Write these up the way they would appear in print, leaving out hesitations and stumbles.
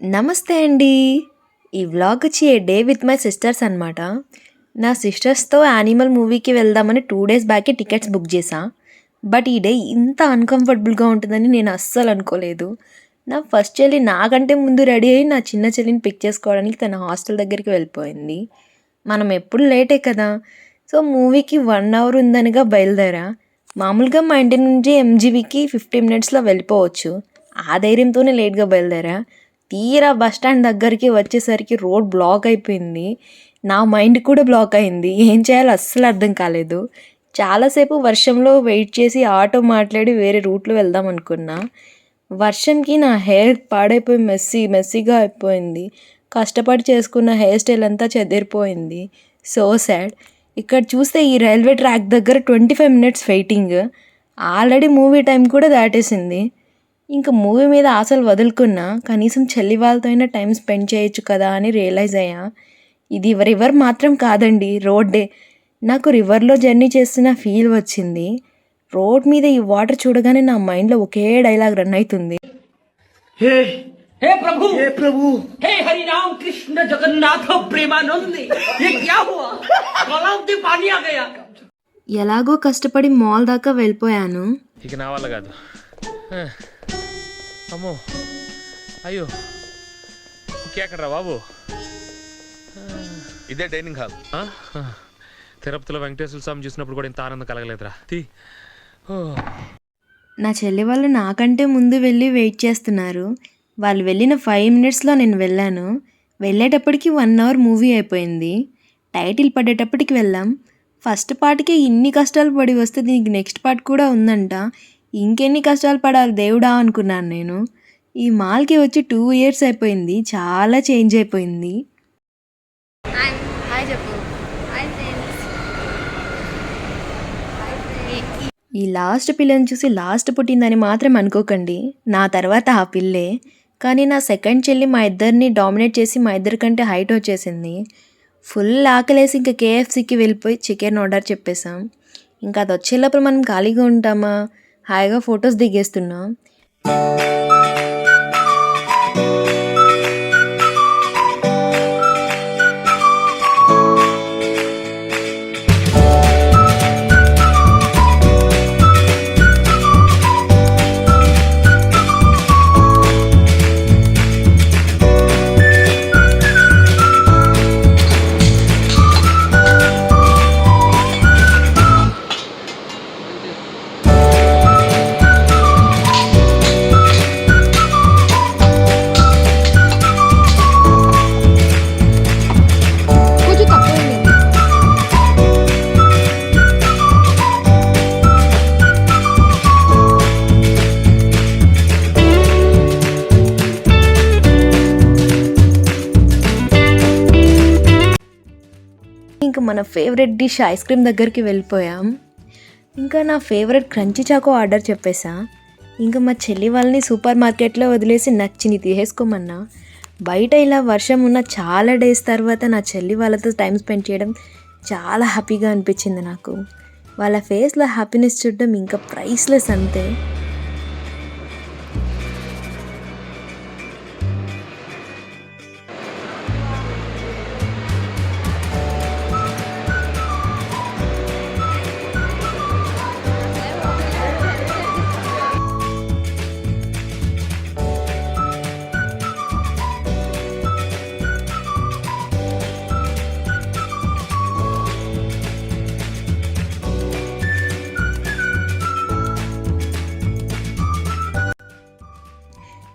నమస్తే అండి. ఈ వ్లాగ్ వచ్చి ఏ డే విత్ మై సిస్టర్స్ అనమాట. నా సిస్టర్స్‌తో యానిమల్ మూవీకి వెళ్దామని 2 డేస్ బ్యాకే టికెట్స్ బుక్ చేశా. బట్ ఈ డే ఇంత అన్‌కంఫర్టబుల్‌గా ఉంటుందని నేను అస్సలు అనుకోలేదు. నా ఫస్ట్ చెల్లి నాకంటే ముందు రెడీ అయ్యి నా చిన్న చెల్లిని పిక్ చేసుకోవడానికి తన హాస్టల్ దగ్గరికి వెళ్ళిపోయింది. మనం ఎప్పుడు లేటే కదా! సో, మూవీకి 1 అవర్ ఉందనగా బయలుదేరా. మామూలుగా మా ఇంటి నుంచి ఎంజీబీకి 50 మినిట్స్‌లో వెళ్ళిపోవచ్చు. ఆ ధైర్యంతోనే లేట్‌గా బయలుదేరా. తీరా బస్ స్టాండ్ దగ్గరికి వచ్చేసరికి రోడ్ బ్లాక్ అయిపోయింది. నా మైండ్ కూడా బ్లాక్ అయింది. ఏం చేయాలో అస్సలు అర్థం కాలేదు. చాలాసేపు వర్షంలో వెయిట్ చేసి ఆటో మాట్లాడి వేరే రూట్‌లో వెళ్దాం అనుకున్నా. వర్షంకి నా హెయిర్ పాడైపోయి మెస్సీగా అయిపోయింది. కష్టపడి చేసుకున్న హెయిర్ స్టైల్ అంతా చెదిరిపోయింది. So sad. ఇక్కడ చూస్తే ఈ రైల్వే ట్రాక్ దగ్గర 25 minutes waiting. Already movie time కూడా దాటేసింది. ఇంక మూవీ మీద ఆశలు వదులుకున్నా. కనీసం చెల్లి వాళ్ళతో అయినా టైం స్పెండ్ చేయొచ్చు కదా అని రియలైజ్ అయ్యా. ఇది రివర్ మాత్రం కాదండి, రోడ్డే. నాకు రివర్లో జర్నీ చేస్తున్న ఫీల్ వచ్చింది. రోడ్ మీద ఈ వాటర్ చూడగానే నా మైండ్లో ఒకే డైలాగ్ రన్ అవుతుంది. हे प्रभु हे हरि राम कृष्ण जगन्नाथ प्रेमानंद ये क्या हुआ तालाब में पानी आ गया. ఎలాగో కష్టపడి మాల్ దాకా వెళ్ళిపోయాను. ఇక నా వల్ల కాదు. అమ్మో అయ్యో ఇంకెక్కడరా బాబు. ఇదే డైనింగ్ హాల్. తిరుపతిలో వెంకటేశ్వర స్వామి చూసినప్పుడు కూడా ఇంత ఆనందం కలగలేదురా. నా చెల్లి వాళ్ళు నాకంటే ముందు వెళ్ళి వెయిట్ చేస్తున్నారు. వాళ్ళు వెళ్ళిన 5 మినిట్స్లో నేను వెళ్ళాను. వెళ్ళేటప్పటికి 1 అవర్ మూవీ అయిపోయింది. టైటిల్ పడేటప్పటికి వెళ్ళాం. ఫస్ట్ పార్ట్కే ఇన్ని కష్టాలు పడి వస్తే దీనికి నెక్స్ట్ పార్ట్ కూడా ఉందంట. ఇంకెన్ని కష్టాలు పడాలి దేవుడా అనుకున్నాను నేను. ఈ మాల్కి వచ్చి 2 ఇయర్స్ అయిపోయింది. చాలా చేంజ్ అయిపోయింది. ఈ లాస్ట్ పిల్లని చూసి లాస్ట్ పుట్టిందని మాత్రం అనుకోకండి. నా తర్వాత ఆ పిల్లే. కానీ నా సెకండ్ చెల్లి మా ఇద్దరిని డామినేట్ చేసి మా ఇద్దరికంటే హైట్ వచ్చేసింది. ఫుల్ ఆకలేసి ఇంకా కేఎఫ్సీకి వెళ్ళిపోయి చికెన్ ఆర్డర్ చెప్పేశాం. ఇంకా అది వచ్చేలోపల మనం ఖాళీగా ఉంటామా, హాయిగా ఫొటోస్ దిగేస్తున్నాం. ఇంకా మన ఫేవరెట్ డిష్ ఐస్ క్రీమ్ దగ్గరికి వెళ్ళిపోయాం. ఇంకా నా ఫేవరెట్ క్రంచీ చాకో ఆర్డర్ చెప్పేసా. ఇంకా మా చెల్లి వాళ్ళని సూపర్ మార్కెట్లో వదిలేసి నచ్చింది తీసేసుకోమన్నా. బయట ఇలా వర్షం ఉన్న చాలా డేస్ తర్వాత నా చెల్లి వాళ్ళతో టైం స్పెండ్ చేయడం చాలా హ్యాపీగా అనిపించింది నాకు. వాళ్ళ ఫేస్లో హ్యాపీనెస్ చూడడం ఇంకా ప్రైస్లెస్ అంతే.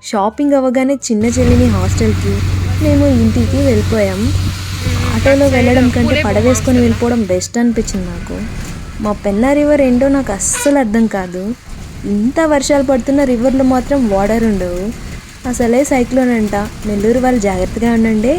షాపింగ్ అవ్వగానే చిన్న చెల్లిని హాస్టల్కి, మేము ఇంటికి వెళ్ళిపోయాం. ఆటోలో వెళ్ళడం కంటే పడవేసుకొని వెళ్ళిపోవడం బెస్ట్ అనిపించింది నాకు. మా పెన్నా రివర్ ఏంటో నాకు అస్సలు అర్థం కాదు. ఇంత వర్షాలు పడుతున్న రివర్లో మాత్రం వాటర్ ఉండవు. అసలే సైక్లోన్ అంట. నెల్లూరు వాళ్ళు జాగ్రత్తగా ఉండండి.